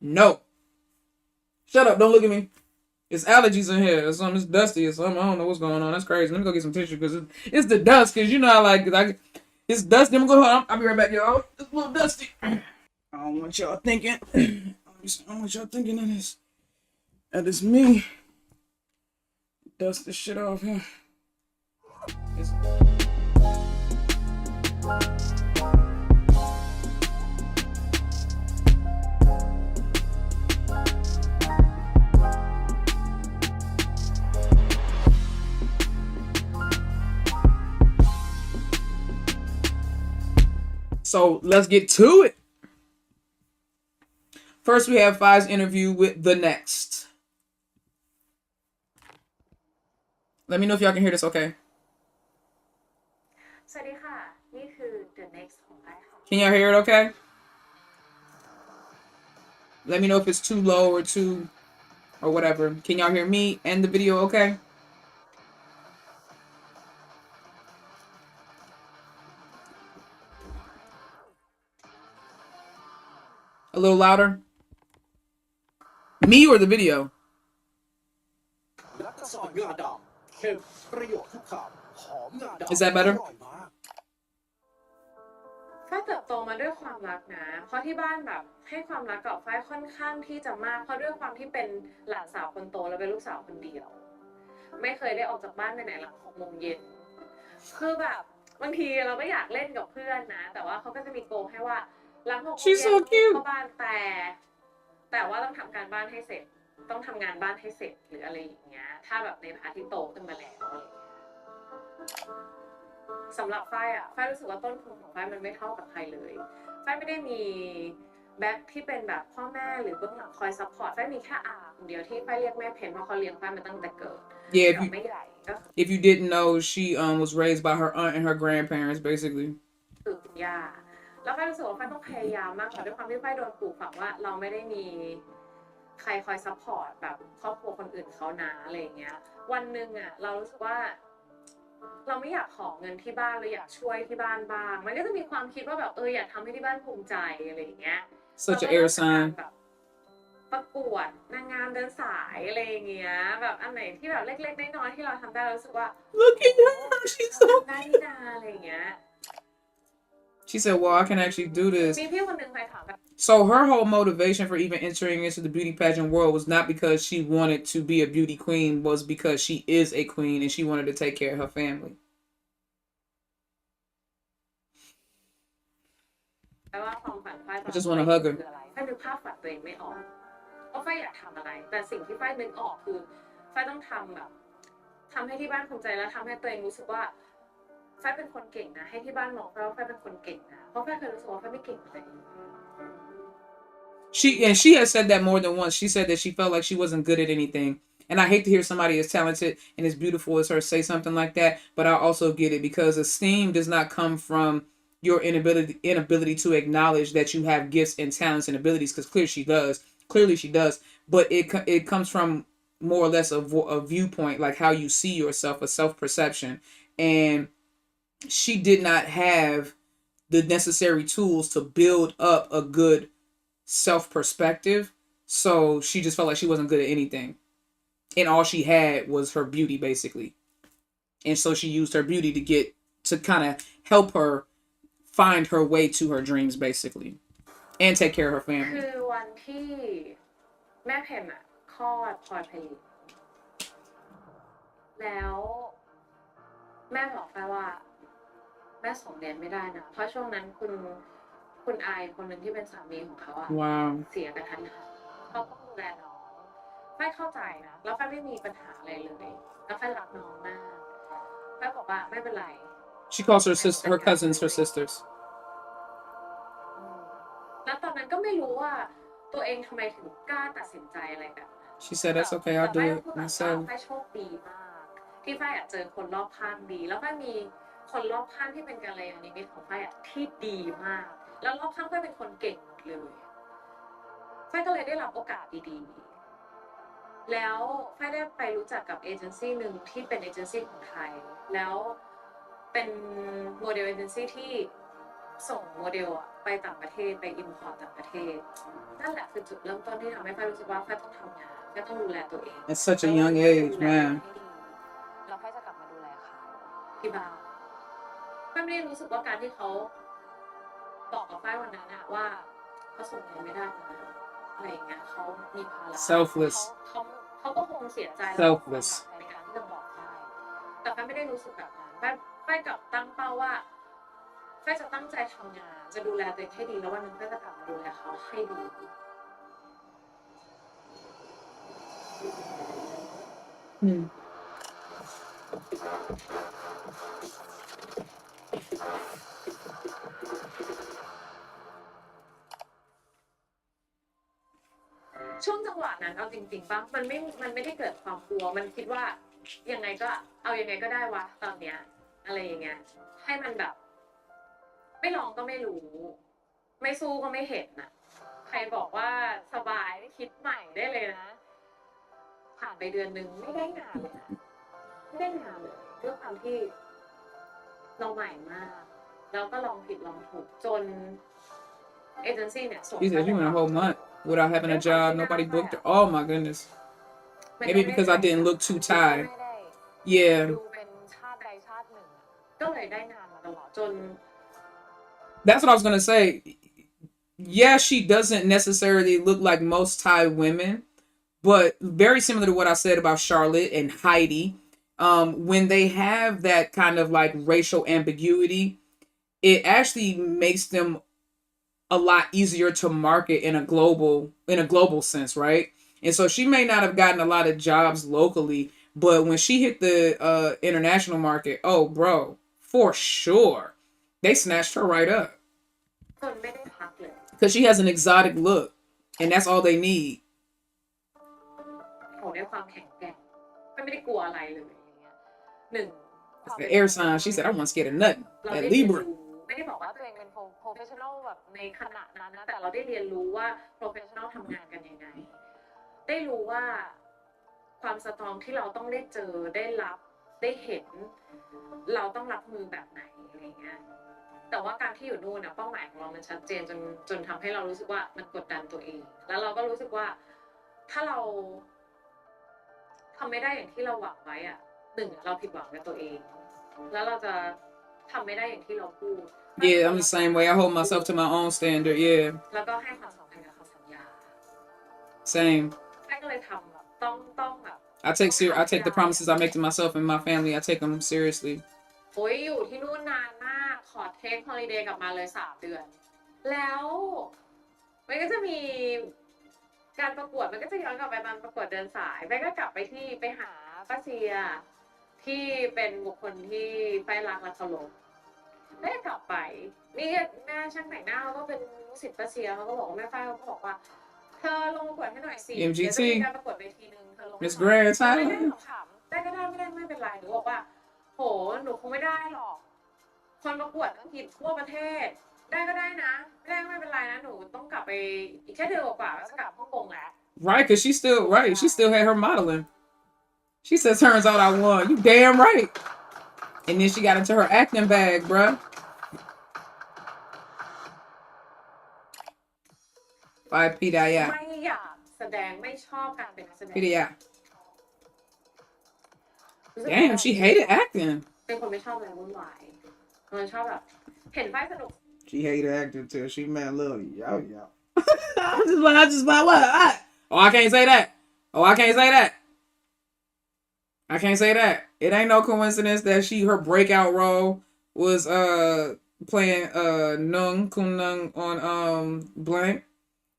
No. Shut up. Don't look at me. It's allergies in here or something. It's dusty or something. I don't know what's going on. That's crazy. Let me go get some tissue because it's the dust. Because you know how like it's dusty. I'm going to go home. I'll be right back, y'all. It's a little dusty. I don't want y'all thinking. I don't want y'all thinking that it's me. Dust this shit off here. So let's get to it. First, we have Faye's interview with The Next. Let me know if y'all can hear this okay. สวัสดีค่ะนี่คือ The Next ของไอค่ะ Can y'all hear it okay? Let me know if it's too low or too or whatever. Can y'all hear me and the video okay? A little louder? Me or the video? Is that better? ฝ้ายเติบโตมาด้วยความรักนะเพราะที่บ้านแบบให้ความรักกับฝ้ายค่อนข้างที่จะมากเพราะด้วยความที่เป็นหลานสาวคนโตและเป็นลูกสาวคนเดียวไม่เคยได้ออกจากบ้านไปไหนหลัง6 โมงเย็นคือแบบบางทีเราก็อยากเล่นกับเพื่อนนะแต่ว่าเขาก็จะมีโกให้ว่าหลัง6 โมงเย็นเข้าบ้านแต่ว่าต้องทำการบ้านให้เสร็จต้องทำงานบ้านให้เสร็จหรืออะไรอย่างเงี้ยถ้าแบบในพาร์ทที่โตขึ้นมาแล้วอะไรอย่างเงี้ยสำหรับฝ้ายฝ้ายรู้สึกว่าต้นทุนของฝ้ายมันไม่เท่ากับใครเลยฝ้ายไม่ได้มีแบ็คที่เป็นแบบพ่อแม่หรือเบื้องหลังคอยซัพพอร์ตฝ้ายมีแค่อาคนเดียวที่ฝ้ายเรียกแม่เพนเพราะเขาเลี้ยงฝ้ายมาตั้งแต่เกิด Yeah, if ไม่ใหญ่ก็ you didn't know, she was raised by her aunt and her grandparents, basically. คือคุณย่าแล้วฝ้ายรู้สึกว่าฝ้ายต้องพยายามมากกว่าด้วยความที่ฝ้ายโดนปลูกฝังว่าเราไม่ได้มีใครคอยซัพพอร์ตแบบครอบครัวคนอื่นเขานะอะไรอย่างเงี้ยวันหนึ่งเรารู้สึกว่าเราไม่อยากขอเงินที่บ้านเราอยากช่วยที่บ้านบ้างมันก็จะมีความคิดว่าแบบอยากทำให้ที่บ้านภูมิใจอะไรอย่างเงี้ย Such an air sign. แบบประกวดนางงามเดินสายอะไรอย่างเงี้ยแบบอันไหนที่แบบเล็กๆน้อยๆที่เราทำได้เรารู้สึกว่า Look at her, she's so ได้นี่นาอะไรอย่างเงี้ย She said, well, I can actually do this. มีพี่คนนึงไปถามแบบ So her whole motivation for even entering into the beauty pageant world was not because she wanted to be a beauty queen, was because she is a queen and she wanted to take care of her family. แปลว่าความฝันฝ้าย I just want to hug her. คืออะไรฝ้ายนึกภาพฝันตัวเองไม่ออกว่าฝ้ายอยากทำอะไรแต่สิ่งที่ฝ้ายนึกออกคือฝ้ายต้องทำแบบทำให้ที่บ้านภูมิใจและทำให้ตัวเองรู้สึกว่าฝ้ายเป็นคนเก่งนะให้ที่บ้านมองฝ้ายว่าฝ้ายเป็นคนเก่งนะเพราะฝ้ายเคยรู้สึกว่าฝ้ายไม่เก่งเลย She has said that more than once. She said that she felt like she wasn't good at anything. And I hate to hear somebody as talented and as beautiful as her say something like that, but I also get it because esteem does not come from your inability to acknowledge that you have gifts and talents and abilities, because clearly she does, but it comes from more or less a viewpoint, like how you see yourself, a self-perception. And she did not have the necessary tools to build up a good self-perspective, so she just felt like she wasn't good at anything, and all she had was her beauty, basically. And so she used her beauty to kind of help her find her way to her dreams, basically, and take care of her family. คือวันที่แม่เพนคลอดพลอยไพลินแล้วแม่บอกไปว่าแม่ส่งเรียนไม่ได้นะเพราะช่วงนั้นคุณอายคนหนึ่งที่เป็นสามีของเขาเสียกระทันหันเขาต้องดูแลน้องฝ้ายเข้าใจนะแล้วฝ้ายไม่มีปัญหาอะไรเลยแล้วฝ้ายรักน้องมากฝ้ายบอกว่าไม่เป็นไร She calls her cousins her sisters. แล้วตอนนั้นก็ไม่รู้ว่าตัวเองทำไมถึงกล้าตัดสินใจอะไรแบบนั้น She said, "That's okay, I'll do it myself." ฝ้ายโชคดีมากที่ฝ้ายเจอคนรอบข้างดีแล้วฝ้ายมีคนรอบข้างที่เป็นกัลยาณมิตรของฝ้ายที่ดีมากแล้วรอบข้างฝ้ายเป็นคนเก่งหมดเลยฝ้ายก็เลยได้รับโอกาสดีๆแล้วฝ้ายได้ไปรู้จักกับเอเจนซี่หนึ่งที่เป็นเอเจนซี่ของไทยแล้วเป็นโมเดลเอเจนซี่ที่ ส่งโมเดลอะไปต่างประเทศไปอิมพอร์ตต่างประเทศนั่นแหละคือจุดเริ่มต้นที่ทำให้ฝ้ายรู้สึกว่าฝ้ายต้องทำงานฝ้ายต้องดูแลตัวเอง At such a young แล้ว age, ดูแล man. ให้ดีแล้วฝ้ายจะกลับมาดูแลเขาที่บ้านฝ้ายไม่ได้รู้สึกว่าการที่เขาบอกกับฝ้ายวันนั้นอะว่าเขาส่งเงินไม่ได้นะอะไรอย่างเงี้ยเขามีภาระ Selfless. เขาก็คงเสียใจแล้ว Selfless. ในการที่จะบอกฝ้ายแต่ฝ้ายไม่ได้รู้สึกแบบนั้นฝ้ายกลับตั้งเป้าว่าฝ้ายจะตั้งใจทำงานจะดูแลตัวเองให้ดีแล้ววันหนึงฝ้ายจะกลับมาดูแลเขาให้ดี Hmm. ช่วงจังหวะนั้นเอาจริงๆป่ะมันไม่ได้เกิดความกลัวมันคิดว่ายังไงก็เอายังไงก็ได้วะตอนเนี้ยอะไรอย่างเงี้ยให้มันแบบ ไม่ลองก็ไม่รู้ ไม่สู้ก็ไม่เห็นน่ะ ใครบอกว่าสบายคิดใหม่ได้เลยนะ ผ่านไปเดือนนึงไม่ได้งานเลยนะไม่ได้งานเลยด้วยความที่เราใหม่มาก แล้วก็ลองผิดลองถูกจนเอเจนซี่เนี่ยส่ง She said she went a whole month without having a job. Nobody booked her. Oh my goodness. Maybe because I didn't look too tired. ไม่ได้ Yeah. ดูเป็นชาติใดชาติหนึ่งอะก็เลยได้งานมาตลอดจน That's what I was gonna say. Yeah, she doesn't necessarily look like most Thai women, but very similar to what I said about Charlotte and Heidi. When they have that kind of like racial ambiguity, it actually makes them a lot easier to market in a global sense, right? And so she may not have gotten a lot of jobs locally, but when she hit the international market, oh bro, for sure, they snatched her right up จนไม่ได้พักเลย because she has an exotic look, and that's all they need. โหได้ความแข็งแกร่งไม่ได้กลัวอะไรเลยอย่างเงี้ยหนึ่ง It's the air sign. She said, "I wasn't scared of nothing." เรา That ได้เรียน Libra. รู้ไม่ได้บอกว่าตัวเองเป็น professional แบบในขณะนั้นนะแต่เราได้เรียนรู้ว่า professional ทำงานกันยังไง ได้รู้ว่าความสตรองที่เราต้องได้เจอได้รับได้เห็น เราต้องรับมือแบบไหนอะไรเงี้ยแต่ว่าการที่อยู่นู่นนะเป้าหมายของเรามันชัดเจนจนทำให้เรารู้สึกว่ามันกดดันตัวเอง แล้วเราก็รู้สึกว่าถ้าเราทำไม่ได้อย่างที่เราหวังไว้อ่ะหนึ่งเราผิดหวังกับตัวเอง แล้วเราจะทำไม่ได้อย่างที่เราพูด Yeah, I'm the same way. I hold myself to my own standard. Yeah, แล้วก็ให้ความสำคัญกับคำสัญญา same. แม่ก็เลยทำแบบต้องแบบ I take the promises I make to myself and my family. I take them seriously. โอ้ยอยู่ที่นู่นนานมากขอเทคฮอลิเดย์กลับมาเลย3 เดือน แล้วมันก็จะมีการประกวดมันก็จะย้อนกลับไปมันประกวดเดินสายแม่ก็กลับไปหาป้าเซียที่เป็นบุคคลที่ไฟรักและเคารพแม่กลับไปนี่แม่ช่างแต่งหน้าเขาก็เป็นลูกศิษย์ป้าเซียเขาก็บอกว่าแม่ฝ้ายเขาก็บอกว่าเธอลงประกวดให้หน่อยสิเดี๋ยวจะมีการประกวดเวทีนึงเธอลง Miss Grand ไม่ Thailand. ได้ขำๆได้ก็ได้ไม่ได้ไม่เป็นไรหนูบอกว่าโหหนูคงไม่ได้หรอกคนประกวดต้องกินทั่วประเทศได้ก็ได้นะไม่ได้ก็ไม่เป็นไรนะหนูต้องกลับไปอีกแค่เดือนกว่าก็จะกลับฮ่องกงแล้ว Right, because she still right. She still had her modeling. She said, "Turns out I won." You damn right. And then she got into her acting bag, bruh. Faye Peraya. ไม่อยากแสดงไม่ชอบการเป็นนักแสดง Peraya. Damn, she hated acting. เป็นคนไม่ชอบอะไรวุ่นวายมันชอบแบบเห็นไฟสนุก She hated acting till she met Lil Yo. I just like what? Oh, I can't say that. Oh, I can't say that. I can't say that. It ain't no coincidence that her breakout role was playing Nung Kun Nung on Blank.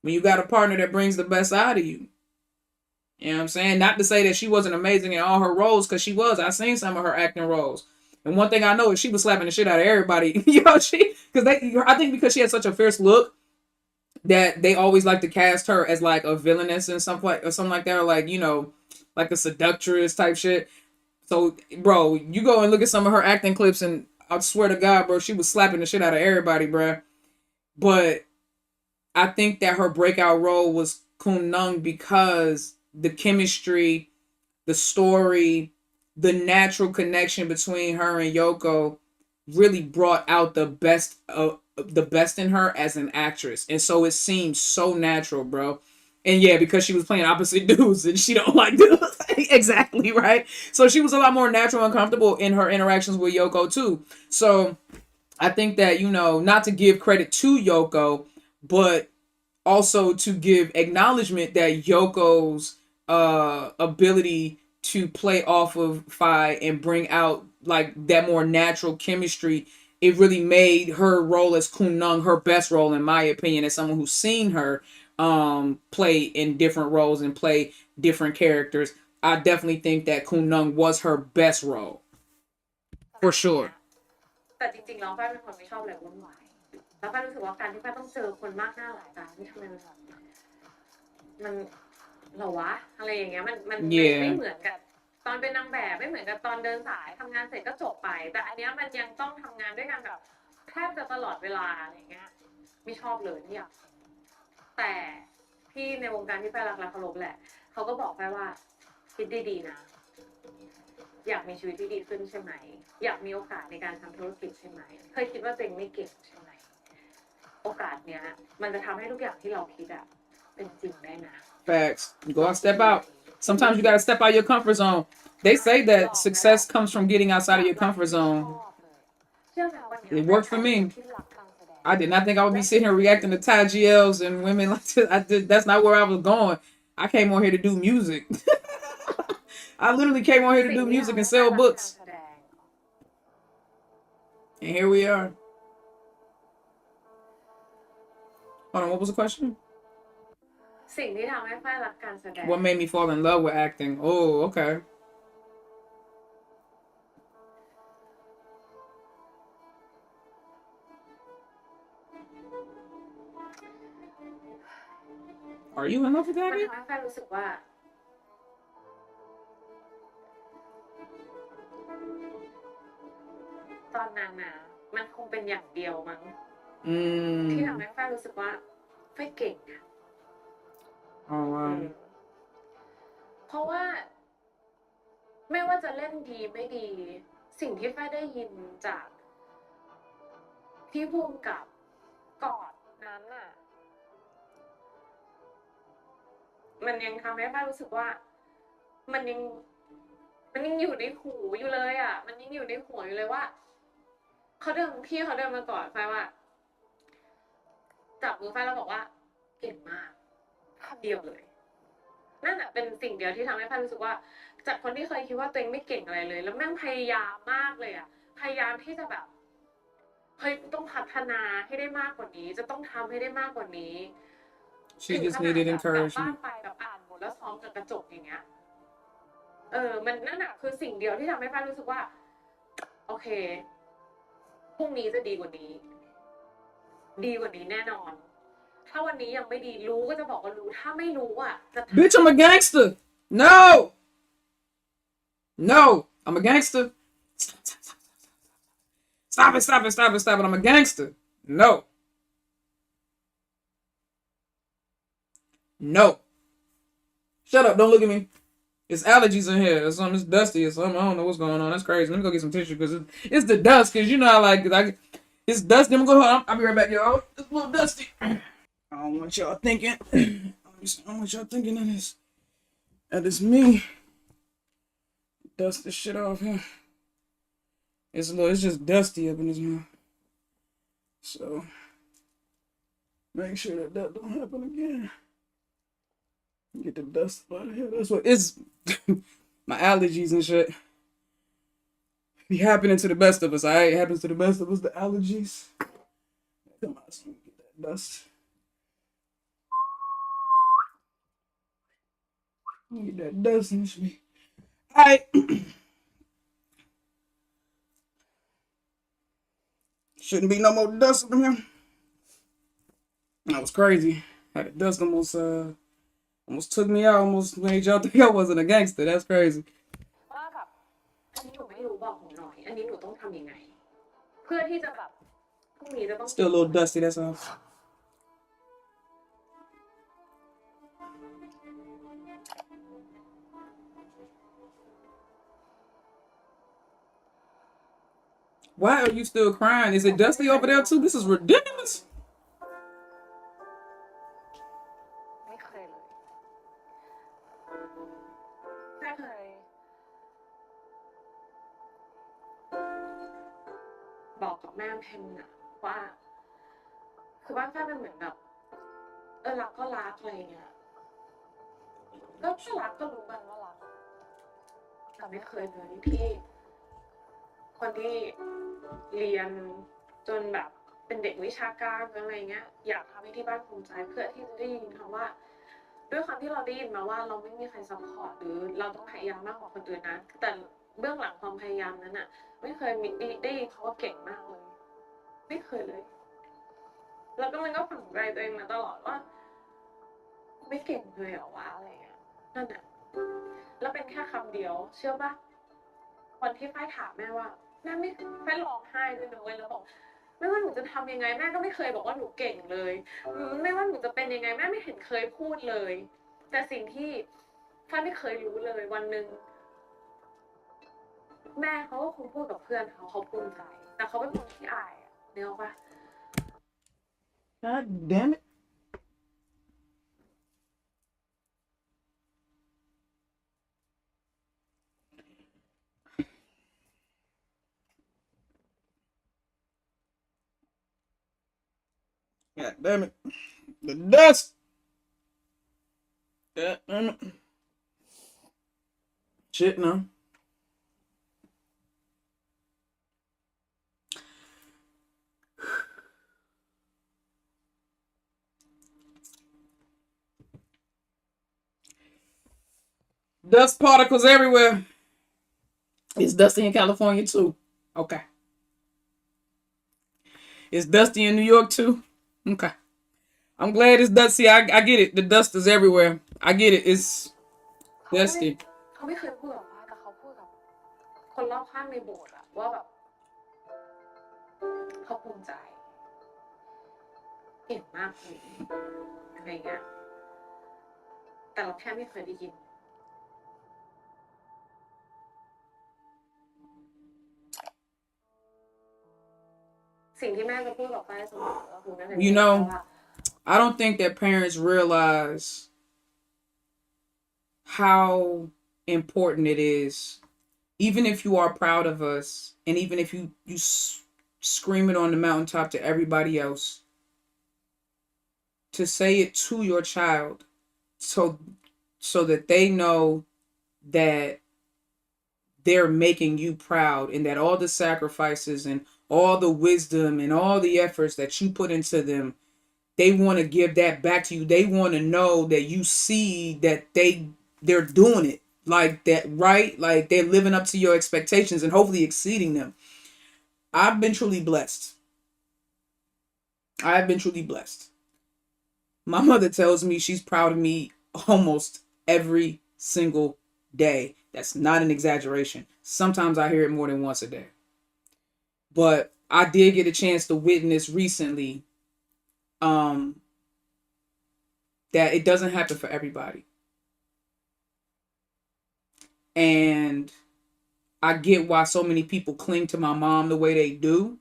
When you got a partner that brings the best out of you. You know what I'm saying? Not to say that she wasn't amazing in all her roles, because she was. I seen some of her acting roles. And one thing I know is she was slapping the shit out of everybody. You know, I think because she had such a fierce look that they always like to cast her as like a villainess and something like that, or like, you know, like a seductress type shit. So, bro, you go and look at some of her acting clips, and I swear to God, bro, she was slapping the shit out of everybody, bro. But I think that her breakout role was Kun Nung because the chemistry, the story, the natural connection between her and Yoko really brought out the best in her as an actress, and so it seemed so natural, bro. And yeah, because she was playing opposite dudes and she don't like dudes. Exactly, right? So she was a lot more natural and comfortable in her interactions with Yoko too. So I think that, not to give credit to Yoko, but also to give acknowledgement that Yoko's ability to play off of Faye and bring out like that more natural chemistry, it really made her role as Kunung her best role, in my opinion, as someone who's seen her play in different roles and play different characters. I definitely think that Kunung was her best role. For sure. แต่จริงๆแล้วฝ้ายเป็นคนไม่ชอบอะไรวุ่นวายแล้วฝ้ายรู้สึกว่าการที่ฝ้ายต้องเจอคนมากหน้าหลายตาที่ทำไมมันเหรอวะอะไรอย่างเงี้ยมันไม่เหมือนกับตอนเป็นนางแบบไม่เหมือนกับตอนเดินสายทำงานเสร็จก็จบไปแต่อันเนี้ยมันยังต้องทำงานด้วยกันแบบแทบจะตลอดเวลาอะไรอย่างเงี้ยไม่ชอบเลยที่อยากแต่พี่ในวงการที่ฝ้ายรักและเคารพแหละเขาก็บอกฝ้ายว่าคิดดีๆนะอยากมีชีวิตที่ดีขึ้นใช่ไหมอยากมีโอกาสในการทำธุรกิจใช่ไหมเคยคิดว่าตัวเองไม่เก่งใช่ไหมโอกาสเนี้ยมันจะทำให้ทุกอย่างที่เราคิดอะเป็นจริงได้นะ Facts. Go out, step out. Sometimes you gotta step out your comfort zone. They say that success comes from getting outside of your comfort zone. It worked for me. I did not think I would be sitting here reacting to Thai GLs and women like this. That's not where I was going. I came on here to do music. I literally came on here to do music and sell books. And here we are. Hold on, what was the question? What made me fall in love with acting? Oh, okay. Are you in love with acting? มันทำให้ฝ้ายรู้สึกว่าตอนนั้นนะมันคงเป็นอย่างเดียวมั้งที่ทำให้ฝ้ายรู้สึกว่าฝ้ายเก่งอะ Oh wow. เพราะว่าไม่ว่าจะเล่นดีไม่ดีสิ่งที่ฝ้ายได้ยินจากพี่ภูมิกับก่อนนั้นน่ะมันยังทำให้ฝ้ายรู้สึกว่ามันยังอยู่ในหูอยู่เลยอ่ะมันยังอยู่ในหัวอยู่เลยว่าพี่เขาเดินมาก่อนฝ้ายว่าจับมือฝ้ายแล้วบอกว่าเก่งมากคำเดียวเลยนั่นแหละเป็นสิ่งเดียวที่ทำให้ฝ้ายรู้สึกว่าจากคนที่เคยคิดว่าตัวเองไม่เก่งอะไรเลยแล้วแม่งพยายามมากเลยอ่ะพยายามที่จะแบบเฮ้ยต้องพัฒนาให้ได้มากกว่านี้จะต้องทำให้ได้มากกว่านี้ She just needed encouragement. ไปแบบอ่านบทแล้วซ้อมกับกระจกอย่างเงี้ยมันนั่นแหะคือสิ่งเดียวที่ทำให้ฝ้ายรู้สึกว่าโอเคพรุ่งนี้จะดีกว่านี้แน่นอนถ้าวันนี้ยังไม่ดีรู้ก็จะบอกว่ารู้ถ้าไม่รู้อ่ะจะ Bitch, I'm a gangster. No, I'm a gangster. Stop it. I'm a gangster. No. Shut up. Don't look at me. It's allergies in here. It's dusty or something. I don't know what's going on. That's crazy. Let me go get some tissue because it's the dust. Because you know it's dusty. I'm going to go home. I'll be right back, y'all. It's a little dusty. I don't want y'all thinking. I don't want y'all thinking that it's me. Dust this shit off here. It's just dusty up in this mouth. So make sure that don't happen again. Get the dust out of here. That's what it's my allergies and shit. Be happening to the best of us. It happens to the best of us, the allergies. Come on, so get that dust. Get that dust and shit. Alright. Shouldn't be no more dust up in here. That was crazy. Had the dust almost took me out, almost made y'all think I wasn't a gangster. That's crazy. Still a little dusty, that's all. Why are you still crying? Is it dusty over there too? This is ridiculous. ไม่เคยเลยไม่เคยบอกกับแม่เพนอะว่าคือบ้านแม่เป็นเหมือนแบบรักก็รักอะไรเงี้ยก็ถ้ารักก็รู้กันว่ารักแต่ไม่เคยเลยที่คนที่เรียนจนแบบเป็นเด็กวิชาการอะไรเงี้ยอยากทำให้ที่บ้านภูมิใจเพื่อที่จะได้ยินคำว่าด้วยความที่เราได้ยินมาว่าเราไม่มีใครซัพพอร์ตหรือเราต้องพยายามมากกว่าคนอื่นนะแต่เบื้องหลังความพยายามนั้นอะไม่เคยมีได้ยินเขาว่าเก่งมากเลยไม่เคยเลยแล้วก็มันก็ฝังใจตัวเองมาตลอดว่าไม่เก่งเลยเหรอวะอะไรเงี้ยนั่นแหละแล้วเป็นแค่คำเดียวเชื่อปะวันที่ฝ้ายถามแม่ว่าแม่ไม่ฝ้ายร้องไห้ด้วยนะเว้ยแล้วบอกไม่ว่าหนูจะทำยังไงแม่ก็ไม่เคยบอกว่าหนูเก่งเลยไม่ว่าหนูจะเป็นยังไงแม่ไม่เห็นเคยพูดเลยแต่สิ่งที่ฝ้ายไม่เคยรู้เลยวันหนึ่งแม่เขาก็คงพูดกับเพื่อนเขาภูมิใจแต่เขาเป็นคนที่อายอะเนื้อปะ God damn it. God damn it. The dust. God damn it. Shit, no. Dust particles everywhere. It's dusty in California too. Okay. It's dusty in New York too. Okay. I'm glad it's dusty. I get it. The dust is everywhere. I get it. It's dusty. เขาไม่เคยพูดกับป้าแต่เขาพูดกับคนรอบข้างในโบสถ์อะว่าแบบเขาภูมิใจเก่งมากเลยอะไรเงี้ยแต่เราแค่ไม่เคยได้ยินสิ่งที่แม่จะพูดกับป้าเสมอก็คือแม่จะพูด You know, ว่า I don't think that parents realize how important it is, even if you are proud of us, and even if you scream it on the mountaintop to everybody else, to say it to your child, so that they know that they're making you proud, and that all the sacrifices and all the wisdom and all the efforts that you put into them, they want to give that back to you. They want to know that you see that they're doing it like that, right? Like they're living up to your expectations and hopefully exceeding them. I've been truly blessed. I've been truly blessed. My mother tells me she's proud of me almost every single day. That's not an exaggeration. Sometimes I hear it more than once a day. But I did get a chance to witness recently that it doesn't happen for everybody. And I get why so many people cling to my mom the way they do,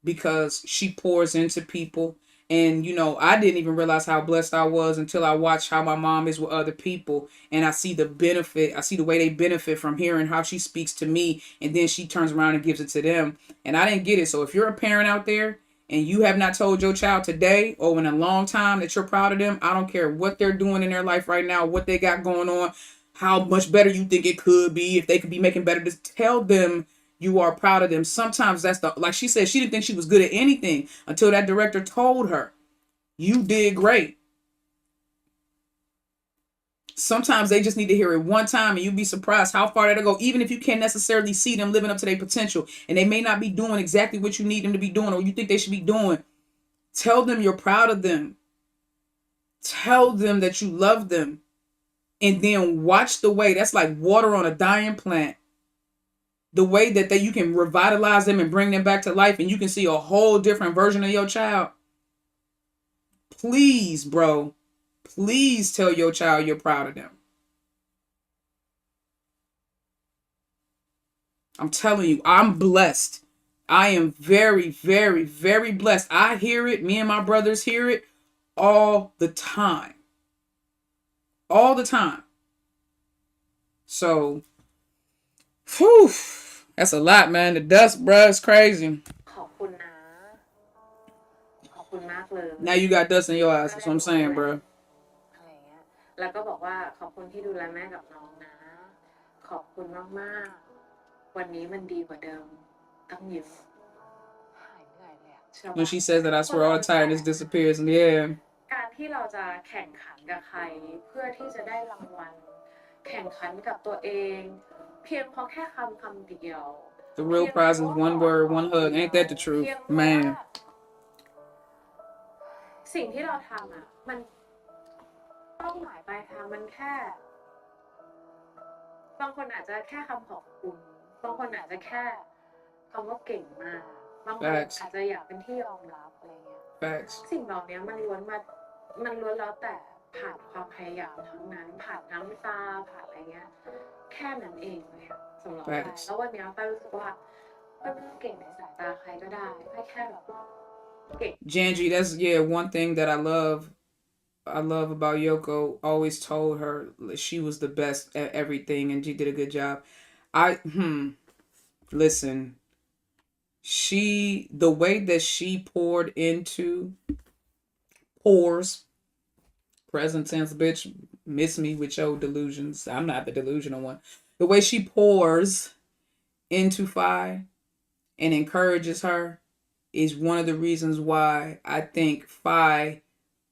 because she pours into people. And, you know, I didn't even realize how blessed I was until I watched how my mom is with other people. And I see the benefit. I see the way they benefit from hearing how she speaks to me. And then she turns around and gives it to them. And I didn't get it. So if you're a parent out there and you have not told your child today or in a long time that you're proud of them, I don't care what they're doing in their life right now, what they got going on, how much better you think it could be, if they could be making better, just tell them you are proud of them. Sometimes that's like she said, she didn't think she was good at anything until that director told her, you did great. Sometimes they just need to hear it one time and you'll be surprised how far that'll go, even if you can't necessarily see them living up to their potential and they may not be doing exactly what you need them to be doing or you think they should be doing. Tell them you're proud of them. Tell them that you love them. And then watch the way, that's like water on a dying plant. The way that you can revitalize them and bring them back to life, and you can see a whole different version of your child. Please, bro, please tell your child you're proud of them. I'm telling you, I'm blessed. I am very, very, very blessed. I hear it. Me and my brothers hear it all the time. All the time. So, whew, that's a lot, man. The dust, bruh, is crazy. ขอบคุณนะขอบคุณมากเลย Now you got dust in your eyes. That's what I'm saying, bro. อะไรเงี้ยแล้วก็บอกว่าขอบคุณที่ดูแลแม่กับน้องนะขอบคุณมากๆวันนี้มันดีกว่าเดิมตั้งเยอะหายเหนื่อยเลยอะ When she says that, I swear all the tiredness disappears. And yeah. การที่เราจะแข่งขันกับใครเพื่อที่จะได้รางวัลแข่งขันกับตัวเองเพียงเพราะแค่คำเดียว The real prize is one word, one hug. Ain't that the truth? Man. สิ่งที่เราทำอ่ะมันเป้าหมายปลายทางมันแค่บางคนอาจจะแค่คำขอบคุณบางคนอาจจะแค่คำว่าเก่งมากบางคนอาจจะอยากเป็นที่ยอมรับอะไรเงี้ย Facts. สิ่งเหล่านี้มันล้วนแล้วแต่ผ่านความพยายามทั้งนั้นผ่านน้ำตาผ่านอะไรเงี้ยแค่นั้นเองเลยอะสำหรับเราแล้ววันนี้ป้ารู้สึกว่าป้าไม่ต้องเก่งในสายตาใครก็ได้แค่แบบเก่ง Janji, that's one thing that I love about Yoko. Always told her she was the best at everything and she did a good job. Listen. The way that she pours, present tense, bitch, miss me with your delusions. I'm not the delusional one. The way she pours into Faye and encourages her is one of the reasons why I think Faye,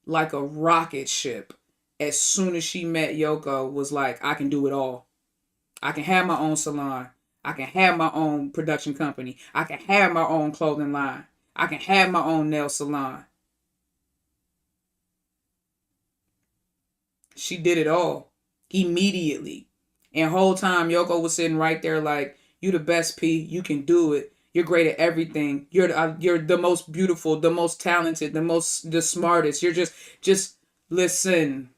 like a rocket ship, as soon as she met Yoko, was like, I can do it all. I can have my own salon. I can have my own production company. I can have my own clothing line. I can have my own nail salon. She did it all immediately. And whole time Yoko was sitting right there like, you the best, P. You can do it. You're great at everything. You're the most beautiful, the most talented, the smartest. You're just listen.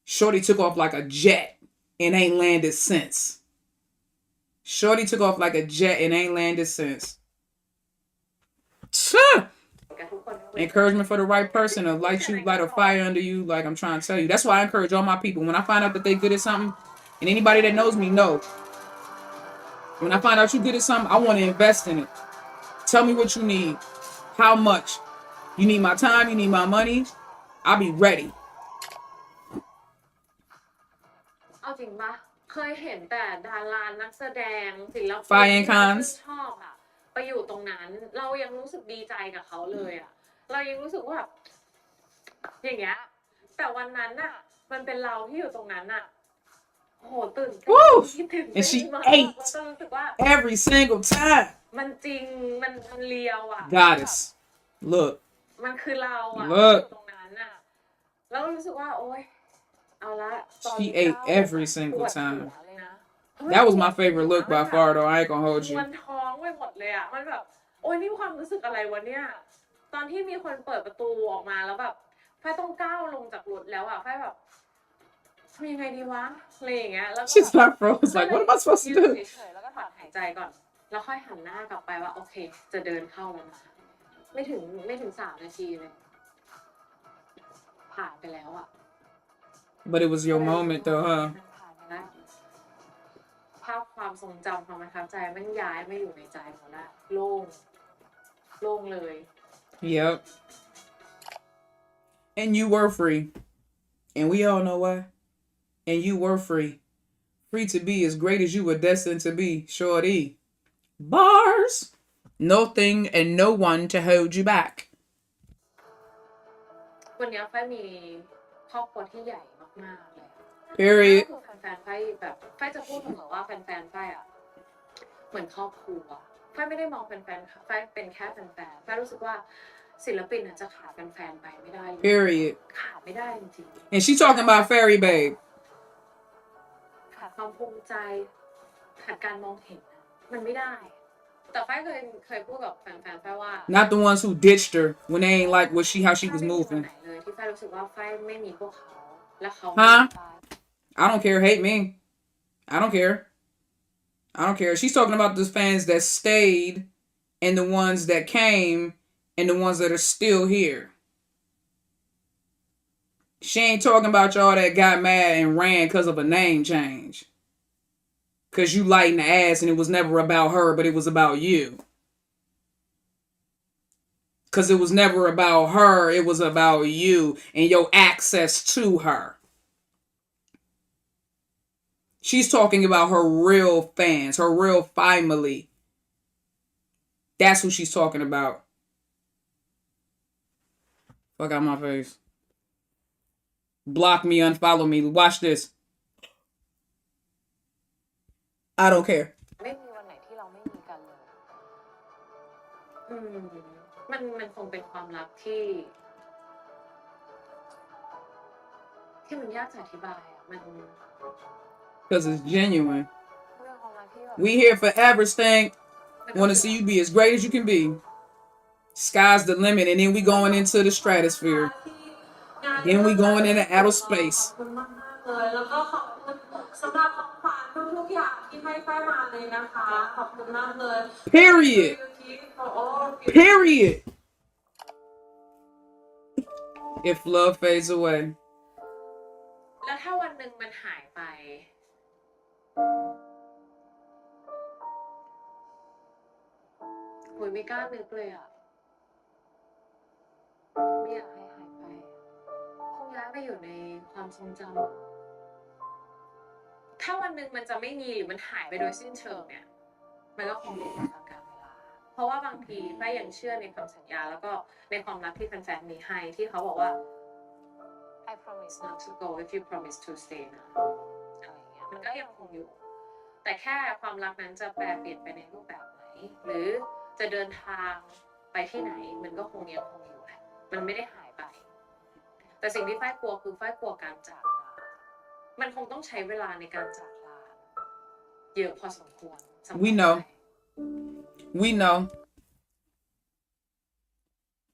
Shorty took off like a jet and ain't landed since. Encouragement for the right person to light a fire under you, like I'm trying to tell you. That's why I encourage all my people. When I find out that they good at something, and anybody that knows me know, when I find out you good at something, I want to invest in it. Tell me what you need. How much? You need my time? You need my money? I'll be ready. เอาจริงปะเคยเห็นแต่ดารานักแสดงศิลปิน Fire ที่ Cons ชอบอะไปอยู่ตรงนั้นเรายังรู้สึกดีใจกับเขาเลยอะเรายังรู้สึกว่าอย่างเงี้ยแต่วันนั้นอะมันเป็นเราที่อยู่ตรงนั้นอะโหตื่นเต้นคิดถึง And she มาก ate เรารู้สึกว่า every single time. มันจริงมันเลียวอะ Goddess, look. มันคือเราอะ Look. อยู่ตรงนั้นอะแล้วรู้สึกว่าโอ๊ยเอาละ She ate every single time. That was my favorite look by far, though. I ain't gonna hold you. มันท้องไปหมดเลยอะมันแบบโอ๊ยนี่ความรู้สึกอะไรวะเนี่ยตอนที่มีคนเปิดประตูออกมาแล้วแบบไฟต้องก้าวลงจากรถแล้วอะไฟแบบทำยังไงดีวะอะไรอย่างเงี้ยแล้วก็ She's not froze. Like, what am I supposed to ยืน do? เฉยๆแล้วก็ถอนหายใจก่อนแล้วค่อยหันหน้ากลับไปว่าโอเคจะเดินเข้าแล้วนะไม่ถึง3 นาทีเลยผ่านไปแล้วอะ But it was your moment, though, huh? ภาพความทรงจำความประทับใจมันย้ายไม่อยู่ในใจหมดละโล่งเลย Yep. And you were free. And we all know why. And you were free. Free to be as great as you were destined to be, shorty. Bars. Nothing and no one to hold you back. วันนี้ไฟมีครอบครัวที่ใหญ่มากๆเลย Period. คือแฟนๆไฟจะพูดเสมอว่าแฟนๆไฟอะเหมือนครอบครัวไฟไม่ได้มองแฟนๆไฟเป็นแค่แฟนๆไฟรู้สึกว่าศิลปินจะขาดแฟนๆไปไม่ได้เลย Period. ขาดไม่ได้จริง And she talking about Fairy Babe. ๆขาดความภูมิใจขาดการมองเห็นมันไม่ได้แต่ไฟเคยพูดกับแฟนๆไฟว่า Not the ones who ditched her when they ain't like how she was moving. เลยที่ไฟรู้สึกว่าไฟไม่มีพวกเขาและเขา Huh? I don't care. Hate me. I don't care. I don't care. She's talking about the fans that stayed and the ones that came and the ones that are still here. She ain't talking about y'all that got mad and ran because of a name change. Because you lighten the ass and it was never about her, but it was about you. Because it was never about her, it was about you and your access to her. She's talking about her real fans, her real family. That's who she's talking about. Fuck out my face. Block me, unfollow me. Watch this. I don't care. ไม่มีวันไหนที่เราไม่มีกันเลยมันคงเป็นความรักที่มันยากจะอธิบายอ่ะมัน Because it's genuine. เรื่องความรักที่แบบ We here forever staying. Want to see you be as great as you can be. Sky's the limit, and then we going into the stratosphere. Then we going into outer space. ขอบคุณมากๆเลยแล้วก็ขอบคุณสำหรับของขวัญทุกๆอย่างที่ให้ฝ้ายมาเลยนะคะขอบคุณมากเลย Period. Period. If love fades away. แล้วถ้าวันหนึ่งมันหายไปหุยไม่กล้านึกเลยอ่ะไม่อยากให้หายไปคงย้ายไปอยู่ในความทรงจำถ้าวันหนึ่งมันจะไม่มีหรือมันหายไปโดยสิ้นเชิงเนี่ยมันก็คงเป็นตามกาลเวลาเพราะว่าบางทีฝ้ายยังเชื่อในคำสัญญาแล้วก็ในความรักที่แฟนๆมีให้ที่เขาบอกว่า I promise not to go if you promise to stay นะอะไรอย่างเงี้ยมันก็ยังคงอยู่แต่แค่ความรักนั้นจะแปลเปลี่ยนไปในรูปแบบไหนหรือจะเดินทางไปที่ไหนมันก็คงยังคงอยู่แหละมันไม่ได้หายไปแต่สิ่งที่ฝ้ายกลัวคือฝ้ายกลัวการจากลามันคงต้องใช้เวลาในการจากลาเยอะพอสมควร We know. We know.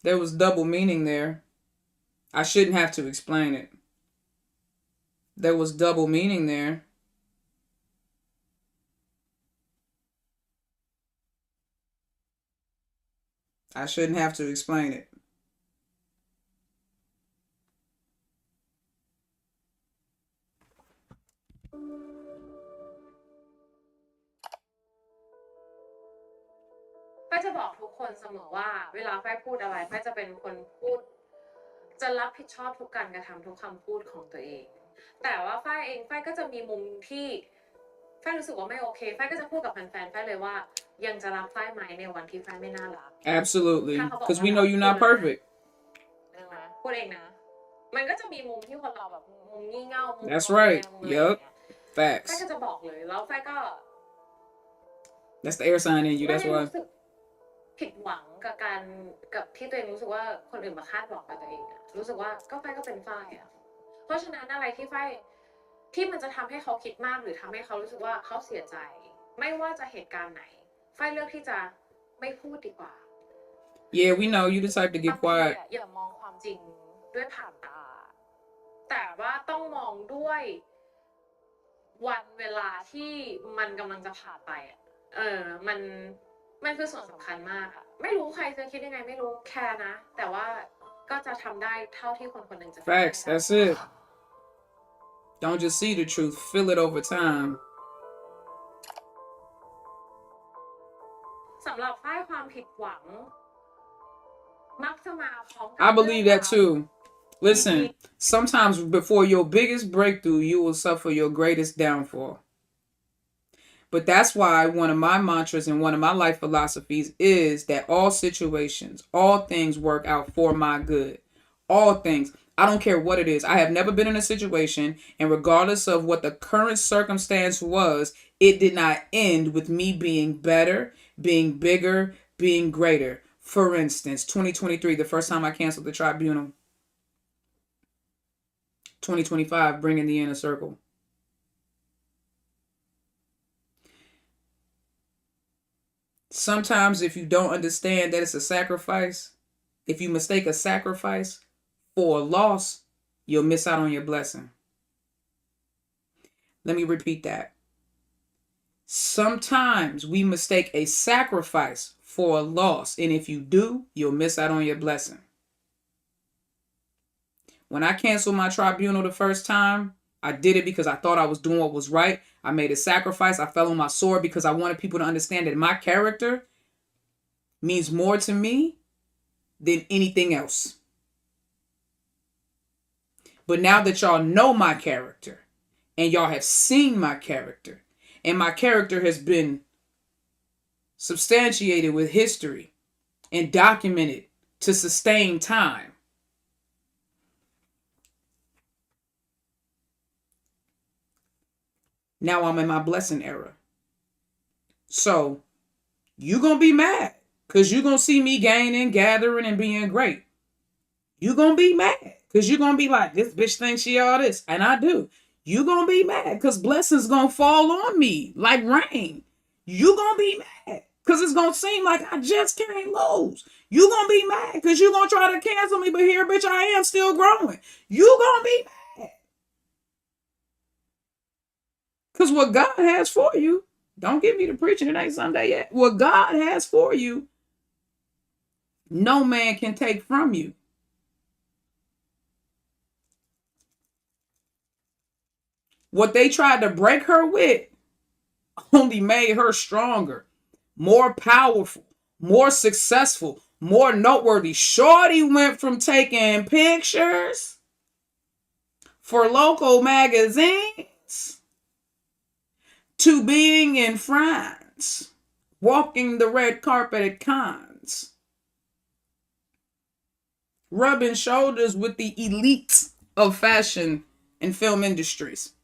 There was double meaning there. I shouldn't have to explain it. There was double meaning there. I shouldn't have to explain it. I จะบอกทุกคนเสมอว่าเวลาฝ้ายพูดอะไรฝ้ายจะเป็นคนพูดจะรับผิดชอบทุกการกระทำทุกคำพูดของตัวเองแต่ว่าฝ้ายเองฝ้ายก็จะมีมุมที่ฝ้ายรู้สึกว่าไม่โอเคฝ้ายก็จะพูดกับแฟนๆฝ้ายเลยว่ายังจะรักฝ้ายไหมในวันที่ฝ้ายไม่น่ารัก Absolutely. Because we know you're not perfect. พูดเองนะมันก็จะมีมุมที่คนเราแบบมุมงี่เง่ามุม That's right. Yup. ฝ้าย Facts. ก็จะบอกเลยแล้วฝ้ายก็ That's the air sign in you. That's ไม่ได้ why. รู้สึกผิดหวังกับที่ตัวเองรู้สึกว่าคนอื่นมาคาดหวังกับตัวเองอะรู้สึกว่าก็ฝ้ายก็เป็นฝ้ายอะเพราะฉะนั้นอะไรที่ฝ้ายที่มันจะทำให้เขาคิดมากหรือทำให้เขารู้สึกว่าเขาเสียใจไม่ว่าจะเหตุการณ์ไหนฝ้ายเลือกที่จะไม่พูดดีกว่า Yeah, we know you the type to get quiet. อย่ามองความจริงด้วยผ่านตาแต่ว่าต้องมองด้วยวันเวลาที่มันกำลังจะผ่านไปอะมันคือส่วนสำคัญมากอะไม่รู้ใครจะคิดยังไงไม่รู้แค่นะแต่ว่าก็จะทำได้เท่าที่คนคนหนึ่งจะ Facts. That's it. Don't just see the truth. Feel it over time. สำหรับฝ้ายความผิดหวังมักจะมาพร้อมกับ I believe that too. Listen, sometimes before your biggest breakthrough, you will suffer your greatest downfall. But that's why one of my mantras and one of my life philosophies is that all situations, all things work out for my good. All things. I don't care what it is. I have never been in a situation, and regardless of what the current circumstance was, it did not end with me being better, being bigger, being greater. For instance, 2023, the first time I canceled the tribunal. 2025, bringing the inner circle. Sometimes if you don't understand that it's a sacrifice, if you mistake a sacrifice for a loss, you'll miss out on your blessing. Let me repeat that. Sometimes we mistake a sacrifice for a loss. And if you do, you'll miss out on your blessing. When I canceled my tribunal the first time, I did it because I thought I was doing what was right. I made a sacrifice. I fell on my sword because I wanted people to understand that my character means more to me than anything else. But now that y'all know my character and y'all have seen my character, and my character has been substantiated with history and documented to sustain time, now I'm in my blessing era. So you gonna be mad because you gonna see me gaining, gathering, and being great. You gonna be mad because you gonna be like, this bitch thinks she all this. And I do. You gonna be mad because blessings gonna fall on me like rain. You gonna be mad because it's gonna seem like I just can't lose. You gonna be mad because you gonna try to cancel me, but here, bitch, I am still growing. You gonna be mad. Because what God has for you, don't get me to preaching, it ain't Sunday yet. What God has for you, no man can take from you. What they tried to break her with only made her stronger, more powerful, more successful, more noteworthy. Shorty went from taking pictures for local magazines to being in France, walking the red carpet at Cannes, rubbing shoulders with the elites of fashion and film industries.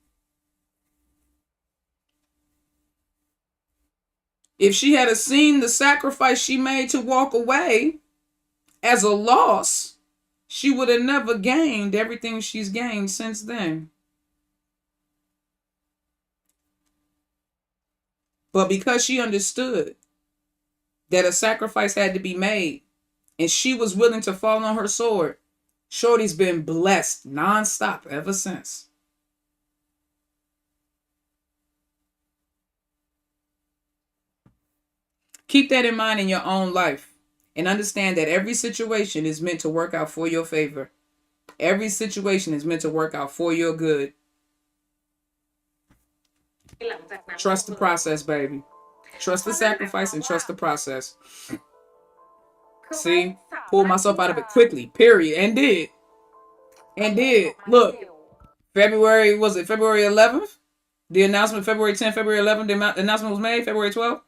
If she had seen the sacrifice she made to walk away as a loss, she would have never gained everything she's gained since then. But because she understood that a sacrifice had to be made and she was willing to fall on her sword, Shorty's been blessed nonstop ever since. Keep that in mind in your own life and understand that every situation is meant to work out for your favor. Every situation is meant to work out for your good. Trust the process, baby. Trust the sacrifice and trust the process. See? Pulled myself out of it quickly, period. And did. And did. Look, February 11th? The announcement, February 10th, February 11th, the announcement was made, February 12th.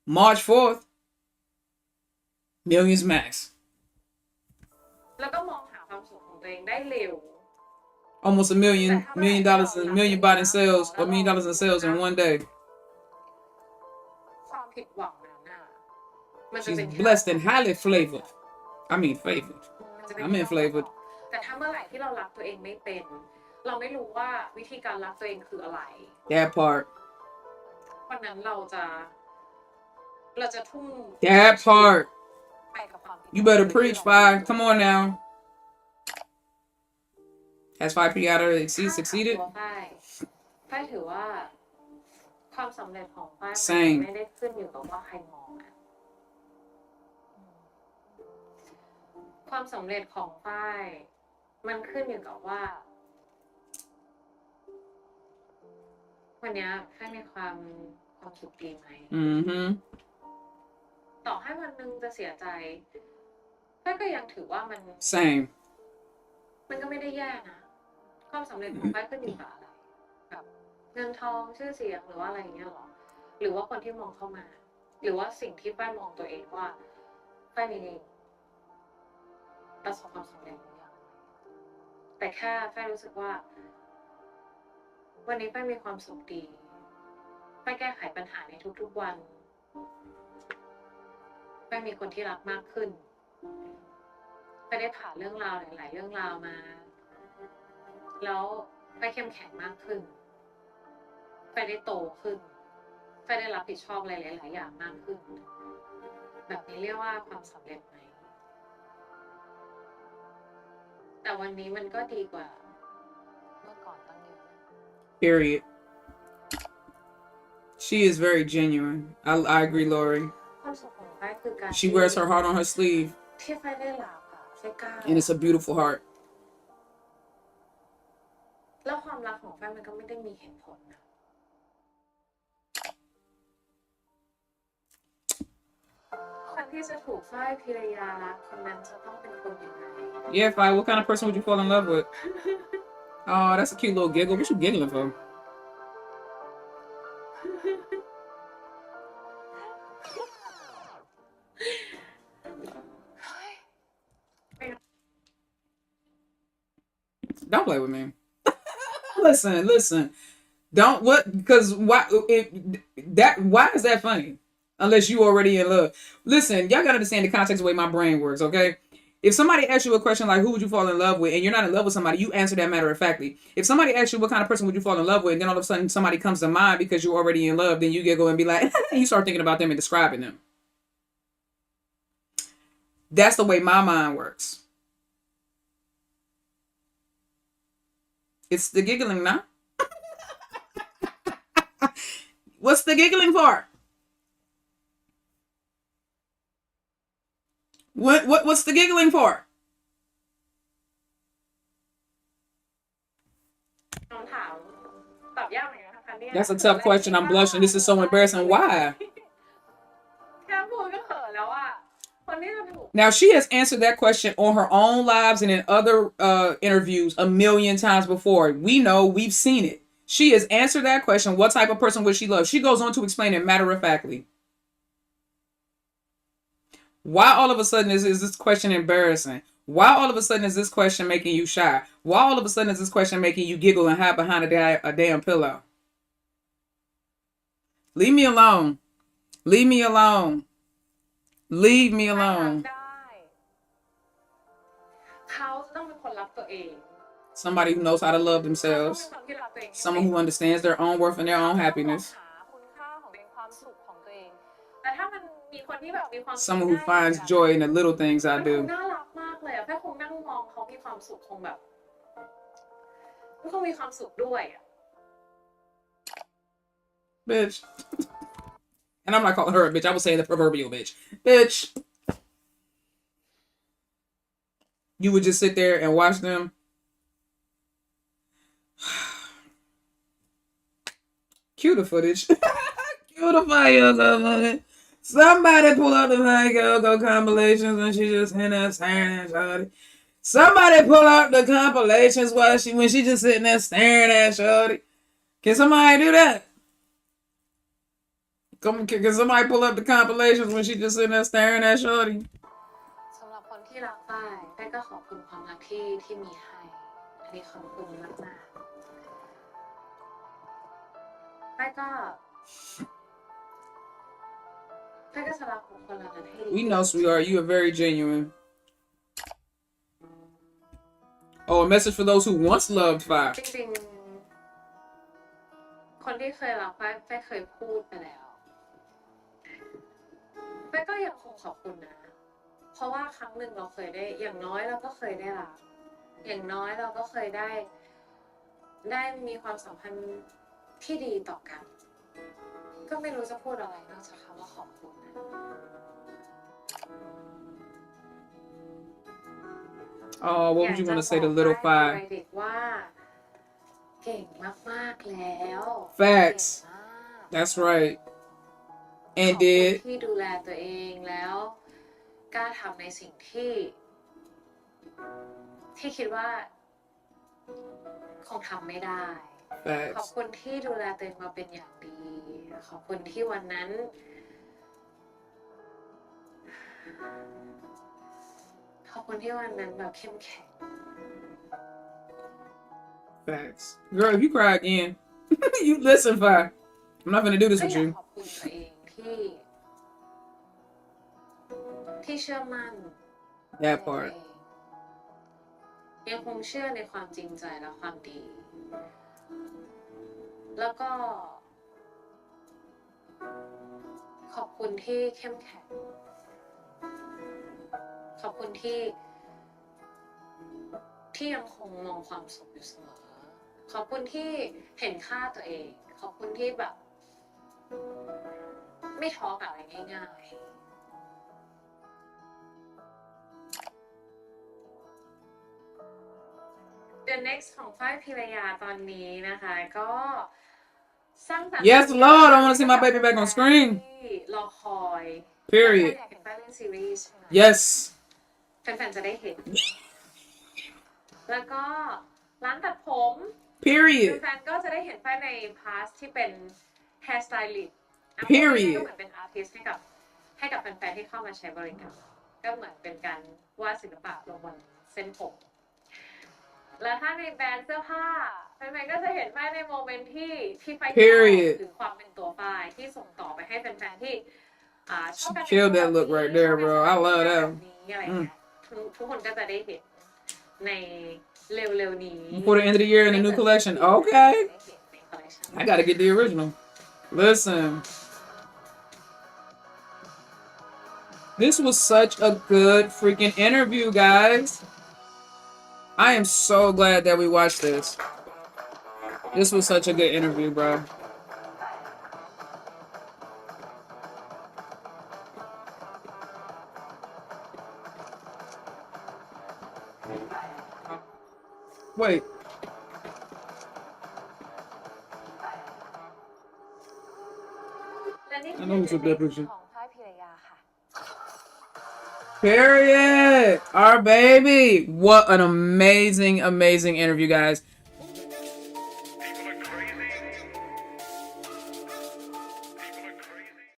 March 4th, millions max. Almost $1 million baht in sales, or $1 million in sales in one day. She's blessed and highly flavored. I mean favored. I'm in flavored. แต่ถ้าเมื่อไหร่ที่เรารักตัวเองไม่เป็นเราไม่รู้ว่าวิธีการรักตัวเองคืออะไร That part. วันนั้นเราจะทุ่ม That part. You better preach, Faye. Come on now. Has Faye Peraya succeeded? ฝ้ายถือว่าความสำเร็จของฝ้ายไม่ได้ขึ้นอยู่กับว่าใครมองอะความสำเร็จของฝ้ายมันขึ้นอยู่กับว่าวันนี้ฝ้ายมีความสุขดีไหมต่อให้วันนึงจะเสียใจฝ้ายก็ยังถือว่ามัน Same มันก็ไม่ได้แย่นะความสำเร็จของฝ้ายขึ้นอยู่กับอะไรแบบเงินทองชื่อเสียงหรือว่าอะไรอย่างเงี้ยหรอหรือว่าคนที่มองเข้ามาหรือว่าสิ่งที่ฝ้ายมองตัวเองว่าฝ้ายมีประสบความสำเร็จอย่างแต่แค่ฝ้ายรู้สึกว่าวันนี้ฝ้ายมีความสุขดีฝ้ายแก้ไขปัญหาในทุกๆวันฝ้ายมีคนที่รักมากขึ้นฝ้ายได้ผ่านเรื่องราวหลายๆเรื่องราวมาแล้วฝ้ายเข้มแข็งมากขึ้นฝ้ายได้โตขึ้นฝ้ายได้รับผิดชอบหลายๆอย่างมากขึ้นแบบนี้เรียกว่าความสำเร็จไหมแต่วันนี้มันก็ดีกว่าเมื่อก่อนตั้งเยอะ Period. She is very genuine. I agree, Lori. ความสุขของฝ้ายคือการ She wears her heart on her sleeve, ที่ฝ้ายได้รักอะฝ้ายกล้า and it's a beautiful heart. แล้วความรักของฝ้ายมันก็ไม่ได้มีเหตุผลนะคนที่จะถูกฝ้ายพิรยารักคนนั้นจะต้องเป็นคนยังไง Yeah, Faye, what kind of person would you fall in love with? Oh, that's a cute little giggle. What you giggling for? Don't play with me. Listen. Don't what? Because why? Why is that funny? Unless you already in love. Listen, y'all gotta understand the context of the way my brain works. Okay. If somebody asks you a question like who would you fall in love with, and you're not in love with somebody, you answer that matter of factly. If somebody asks you what kind of person would you fall in love with, and then all of a sudden somebody comes to mind because you're already in love, then you get go and be like, you start thinking about them and describing them. That's the way my mind works. It's the giggling now. What's the giggling for? What's the giggling for? That's a tough question. I'm blushing. This is so embarrassing. Why? Now, she has answered that question on her own lives and in other interviews a million times before. We know, we've seen it. She has answered that question. What type of person would she love? She goes on to explain it matter-of-factly. Why all of a sudden is this question embarrassing? Why all of a sudden is this question making you shy? Why all of a sudden is this question making you giggle and hide behind a damn pillow? Leave me alone. Leave me alone. Leave me alone. Somebody who knows how to love themselves. Someone who understands their own worth and their own happiness. Someone who finds joy in the little things I do. Bitch. And I'm not calling her a bitch. I was saying the proverbial bitch. Bitch. You would just sit there and watch them. Cue the footage. Cue the fire. Somebody pull out the go compilations when she just in there staring at Shorty. Somebody pull out the compilations when she just sitting there staring at Shorty. Can somebody do that? Can somebody pull up the compilations when she just sitting there staring at Shorty? สำหรับคนที่รักฝ้ายฝ้ายก็ขอบคุณความรักที่มีให้อันนี้ขอบคุณมากๆฝ้ายก็จะรักคนละนั้นให้ดี We know, sweetheart, you are very genuine. Oh, a message for those who once loved Faye. จริงๆคนที่เคยรักฝ้ายเคยพูดไปแล้วฝ้ายก็ยังคงขอบคุณนะเพราะว่าครั้งหนึ่งเราเคยได้อย่างน้อยเราก็เคยได้รักอย่างน้อยเราก็เคยได้มีความสัมพันธ์ที่ดีต่อกันก็ไม่รู้จะพูดอะไรนอกจากคำว่าขอบคุณนะ Oh, what would you want to say to little Faye? เด็กว่าเก่งมากๆแล้ว Facts. That's right. And did ที่ดูแลตัวเองแล้วกล้าทำในสิ่งที่คิดว่าคงทำไม่ได้ Facts. ขอบคุณที่ดูแลตัวเองมาเป็นอย่างดีขอบคุณที่วันนั้นแบบเข้มแข็ง Facts. Girl, if you cry again, you listen, Faye. I'm not gonna do this with you. ขอบคุณตัวเองที่เชื่อมั่น That part. ยังคงเชื่อในความจริงใจและความดี แล้วก็ขอบคุณที่เข้มแข็งขอบคุณที่ยังคงมองความสุขอยู่เสมอขอบคุณที่เห็นค่าตัวเองขอบคุณที่แบบ ไม่ท้อกับอะไรง่ายๆ The next ของฝ้ายพิรยาตอนนี้นะคะก็สร้างสรรค์ Yes Lord I want to see my baby back on screen ที่รอคอย period แฟนๆอยากเห็นฝ้ายเล่นซีรีส์ใช่ไหม yes แฟนๆจะได้เห็น แล้วก็ร้านตัดผม period แฟนๆก็จะได้เห็นฝ้ายในพาร์ทที่เป็น hair stylist period ก็เหมือนเป็นอาร์ติสต์ให้กับแฟนๆที่เข้ามาใช้บริการก็เหมือนเป็นการวาดศิลปะลงบนเส้นผม แล้วถ้าในแบรนด์เสื้อผ้าแฟนๆก็จะเห็นฝ้ายในโมเมนต์ที่ฝ้ายชอบ period คือความเป็นตัวฝ้ายที่ส่งต่อไปให้แฟนๆที่ชอบการ killed that look right there bro I love that อะไรอย่างเงี้ยทุกคนก็จะได้เห็นในเร็วๆนี้ before the end of the year in the new collection okay I gotta get the original listen this was such a good freaking interview guys I am so glad that we watched this. This was such a good interview, bro. Wait. I know who took that picture. Period. Our baby. What an amazing, amazing interview, guys.